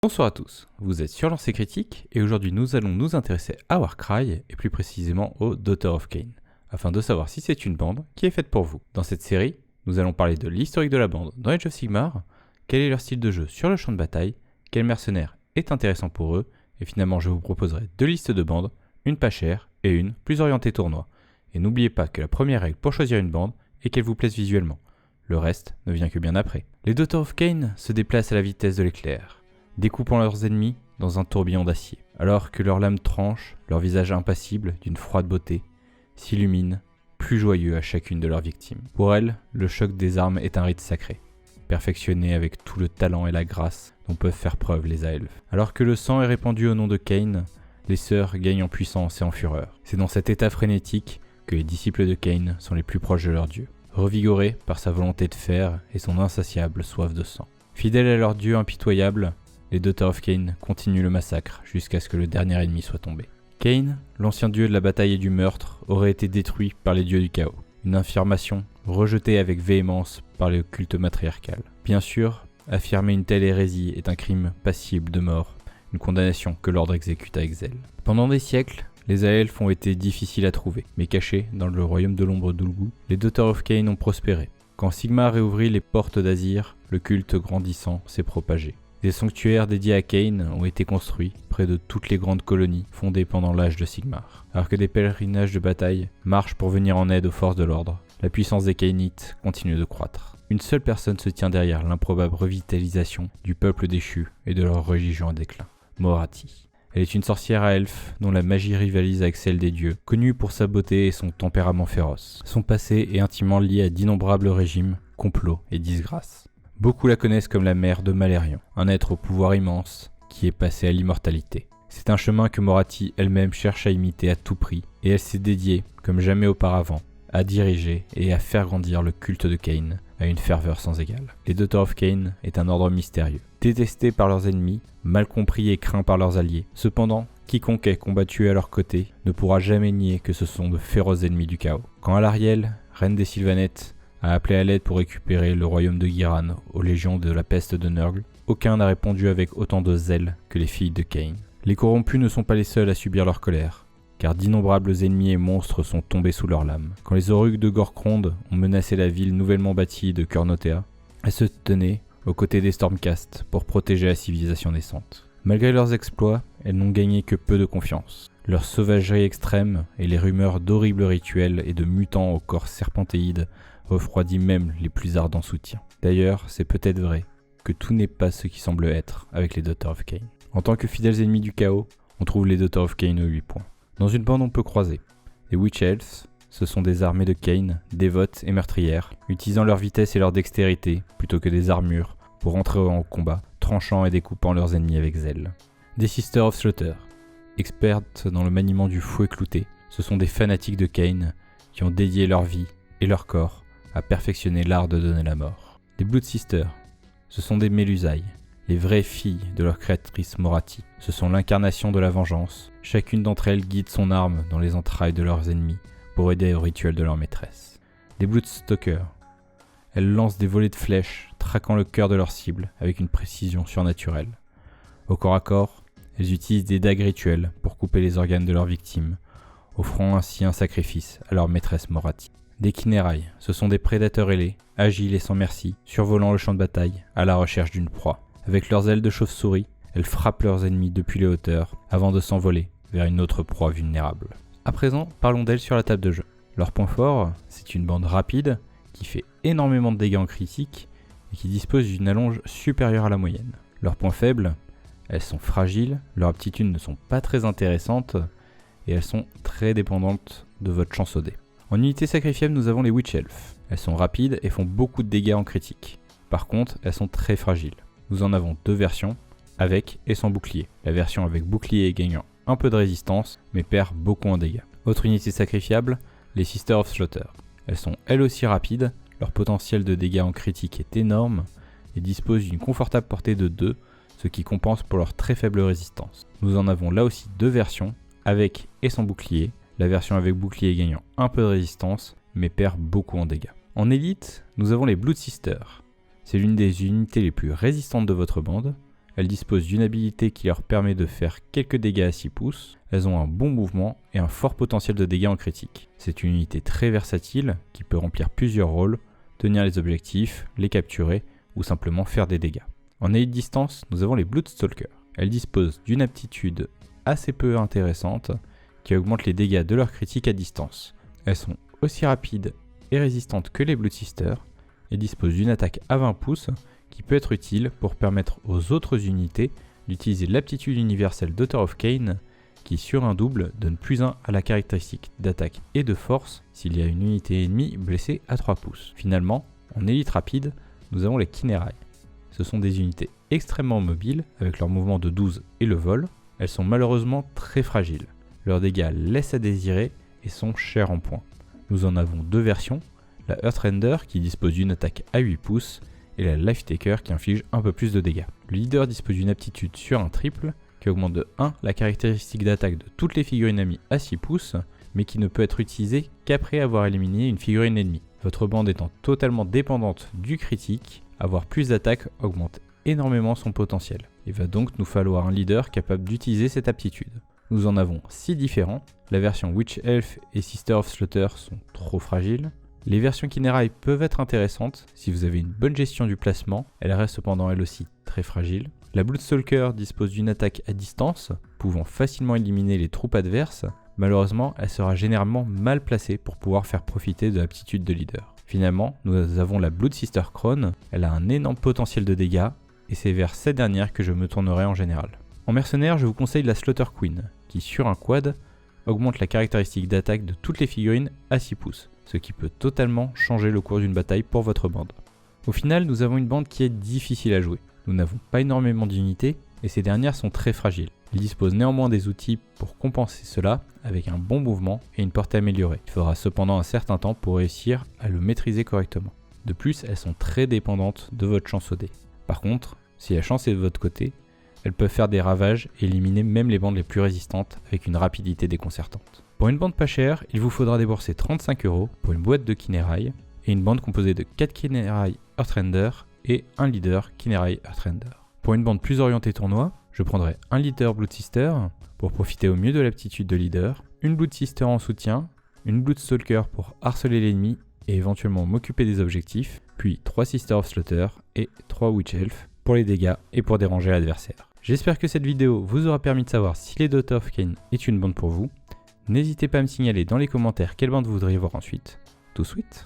Bonsoir à tous, vous êtes sur Lancer Critique et aujourd'hui nous allons nous intéresser à Warcry et plus précisément au Daughter of Cain, afin de savoir si c'est une bande qui est faite pour vous. Dans cette série, nous allons parler de l'historique de la bande dans Age of Sigmar, quel est leur style de jeu sur le champ de bataille, quel mercenaire est intéressant pour eux, et finalement je vous proposerai deux listes de bandes, une pas chère et une plus orientée tournoi. Et n'oubliez pas que la première règle pour choisir une bande est qu'elle vous plaise visuellement. Le reste ne vient que bien après. Les Daughter of Cain se déplacent à la vitesse de l'éclair, découpant leurs ennemis dans un tourbillon d'acier, alors que leurs lames tranchent, leur visage impassible d'une froide beauté s'illumine, plus joyeux à chacune de leurs victimes. Pour elles, le choc des armes est un rite sacré, perfectionné avec tout le talent et la grâce dont peuvent faire preuve les elfes. Alors que le sang est répandu au nom de Cain, les sœurs gagnent en puissance et en fureur. C'est dans cet état frénétique que les disciples de Cain sont les plus proches de leur dieu, revigorés par sa volonté de fer et son insatiable soif de sang. Fidèles à leur dieu impitoyable, les Daughter of Cain continuent le massacre jusqu'à ce que le dernier ennemi soit tombé. Cain, l'ancien dieu de la bataille et du meurtre, aurait été détruit par les dieux du chaos, une affirmation rejetée avec véhémence par le culte matriarcal. Bien sûr, affirmer une telle hérésie est un crime passible de mort, une condamnation que l'ordre exécute avec zèle. Pendant des siècles, les elfes ont été difficiles à trouver, mais cachés dans le royaume de l'ombre d'Ulgu, les Daughter of Cain ont prospéré. Quand Sigmar réouvrit les portes d'Azir, le culte grandissant s'est propagé. Des sanctuaires dédiés à Cain ont été construits près de toutes les grandes colonies fondées pendant l'âge de Sigmar. Alors que des pèlerinages de bataille marchent pour venir en aide aux forces de l'ordre, la puissance des Cainites continue de croître. Une seule personne se tient derrière l'improbable revitalisation du peuple déchu et de leur religion en déclin, Morathi. Elle est une sorcière à elfes dont la magie rivalise avec celle des dieux, connue pour sa beauté et son tempérament féroce. Son passé est intimement lié à d'innombrables régimes, complots et disgrâces. Beaucoup la connaissent comme la mère de Malérion, un être au pouvoir immense qui est passé à l'immortalité. C'est un chemin que Morathi elle-même cherche à imiter à tout prix, et elle s'est dédiée, comme jamais auparavant, à diriger et à faire grandir le culte de Cain à une ferveur sans égale. Les Daughter of Cain est un ordre mystérieux, détesté par leurs ennemis, mal compris et craint par leurs alliés. Cependant, quiconque est combattu à leur côté ne pourra jamais nier que ce sont de féroces ennemis du chaos. Quand Alarielle, reine des Sylvanettes, a appelé à l'aide pour récupérer le royaume de Ghyran aux légions de la peste de Nurgle, aucun n'a répondu avec autant de zèle que les filles de Cain. Les corrompus ne sont pas les seuls à subir leur colère, car d'innombrables ennemis et monstres sont tombés sous leurs lames. Quand les Orugs de Gorkrond ont menacé la ville nouvellement bâtie de Kurnotea, elles se tenaient aux côtés des Stormcast pour protéger la civilisation naissante. Malgré leurs exploits, elles n'ont gagné que peu de confiance. Leur sauvagerie extrême et les rumeurs d'horribles rituels et de mutants au corps serpentéide refroidit même les plus ardents soutiens. D'ailleurs, c'est peut-être vrai que tout n'est pas ce qui semble être avec les Daughter of Cain. En tant que fidèles ennemis du chaos, on trouve les Daughter of Cain aux 8 points. Dans une bande on peut croiser les Witch Elves, ce sont des armées de Cain, dévotes et meurtrières, utilisant leur vitesse et leur dextérité plutôt que des armures pour entrer en combat, tranchant et découpant leurs ennemis avec zèle. Des Sisters of Slaughter, expertes dans le maniement du fouet clouté, ce sont des fanatiques de Cain qui ont dédié leur vie et leur corps à perfectionner l'art de donner la mort. Les Blood Sisters, ce sont des Mélusailles, les vraies filles de leur créatrice Morathi. Ce sont l'incarnation de la vengeance. Chacune d'entre elles guide son arme dans les entrailles de leurs ennemis pour aider au rituel de leur maîtresse. Les Bloodstalkers, elles lancent des volées de flèches, traquant le cœur de leur cible avec une précision surnaturelle. Au corps à corps, elles utilisent des dagues rituelles pour couper les organes de leurs victimes, offrant ainsi un sacrifice à leur maîtresse Morathi. Des Kinerai, ce sont des prédateurs ailés, agiles et sans merci, survolant le champ de bataille à la recherche d'une proie. Avec leurs ailes de chauve-souris, elles frappent leurs ennemis depuis les hauteurs avant de s'envoler vers une autre proie vulnérable. À présent, parlons d'elles sur la table de jeu. Leur point fort, c'est une bande rapide qui fait énormément de dégâts en critique et qui dispose d'une allonge supérieure à la moyenne. Leurs points faibles, elles sont fragiles, leurs aptitudes ne sont pas très intéressantes et elles sont très dépendantes de votre chance au dé. En unité sacrifiable, nous avons les Witch Elves. Elles sont rapides et font beaucoup de dégâts en critique. Par contre, elles sont très fragiles. Nous en avons deux versions, avec et sans bouclier. La version avec bouclier gagnant un peu de résistance, mais perd beaucoup en dégâts. Autre unité sacrifiable, les Sisters of Slaughter. Elles sont elles aussi rapides, leur potentiel de dégâts en critique est énorme, et disposent d'une confortable portée de 2, ce qui compense pour leur très faible résistance. Nous en avons là aussi deux versions, avec et sans bouclier. La version avec bouclier gagnant un peu de résistance, mais perd beaucoup en dégâts. En élite, nous avons les Blood Sisters. C'est l'une des unités les plus résistantes de votre bande. Elles disposent d'une habilité qui leur permet de faire quelques dégâts à 6 pouces. Elles ont un bon mouvement et un fort potentiel de dégâts en critique. C'est une unité très versatile qui peut remplir plusieurs rôles, tenir les objectifs, les capturer ou simplement faire des dégâts. En élite distance, nous avons les Bloodstalkers. Elles disposent d'une aptitude assez peu intéressante qui augmente les dégâts de leur critique à distance. Elles sont aussi rapides et résistantes que les Blood Sisters et disposent d'une attaque à 20 pouces qui peut être utile pour permettre aux autres unités d'utiliser l'aptitude universelle d'Author of Cain qui sur un double donne +1 à la caractéristique d'attaque et de force s'il y a une unité ennemie blessée à 3 pouces. Finalement, en élite rapide, nous avons les Kinerai. Ce sont des unités extrêmement mobiles avec leur mouvement de 12 et le vol. Elles sont malheureusement très fragiles. Leurs dégâts laissent à désirer et sont chers en points. Nous en avons deux versions, la Earthrender qui dispose d'une attaque à 8 pouces et la Lifetaker qui inflige un peu plus de dégâts. Le leader dispose d'une aptitude sur un triple qui augmente de 1 la caractéristique d'attaque de toutes les figurines ennemies à 6 pouces, mais qui ne peut être utilisée qu'après avoir éliminé une figurine ennemie. Votre bande étant totalement dépendante du critique, avoir plus d'attaque augmente énormément son potentiel. Il va donc nous falloir un leader capable d'utiliser cette aptitude. Nous en avons 6 différents. La version Witch Elf et Sister of Slaughter sont trop fragiles. Les versions Kinerai peuvent être intéressantes si vous avez une bonne gestion du placement, elles restent cependant elles aussi très fragiles. La Bloodstalker dispose d'une attaque à distance, pouvant facilement éliminer les troupes adverses. Malheureusement, elle sera généralement mal placée pour pouvoir faire profiter de l'aptitude de leader. Finalement, nous avons la Blood Sister Crone, elle a un énorme potentiel de dégâts, et c'est vers cette dernière que je me tournerai en général. En mercenaire, je vous conseille la Slaughter Queen, qui sur un quad, augmente la caractéristique d'attaque de toutes les figurines à 6 pouces, ce qui peut totalement changer le cours d'une bataille pour votre bande. Au final, nous avons une bande qui est difficile à jouer. Nous n'avons pas énormément d'unités, et ces dernières sont très fragiles. Il dispose néanmoins des outils pour compenser cela avec un bon mouvement et une portée améliorée. Il faudra cependant un certain temps pour réussir à le maîtriser correctement. De plus, elles sont très dépendantes de votre chance au dé. Par contre, si la chance est de votre côté, elles peuvent faire des ravages et éliminer même les bandes les plus résistantes avec une rapidité déconcertante. Pour une bande pas chère, il vous faudra débourser 35 € pour une boîte de Kinerai et une bande composée de 4 Kinerai Earthrender et un leader Kinerai Earthrender. Pour une bande plus orientée tournoi, je prendrai un leader Blood Sister pour profiter au mieux de l'aptitude de leader, une Blood Sister en soutien, une Bloodstalker pour harceler l'ennemi et éventuellement m'occuper des objectifs, puis 3 Sister of Slaughter et 3 Witch Elf pour les dégâts et pour déranger l'adversaire. J'espère que cette vidéo vous aura permis de savoir si les Author of Cain est une bande pour vous. N'hésitez pas à me signaler dans les commentaires quelle bande vous voudriez voir ensuite. Tout sweet.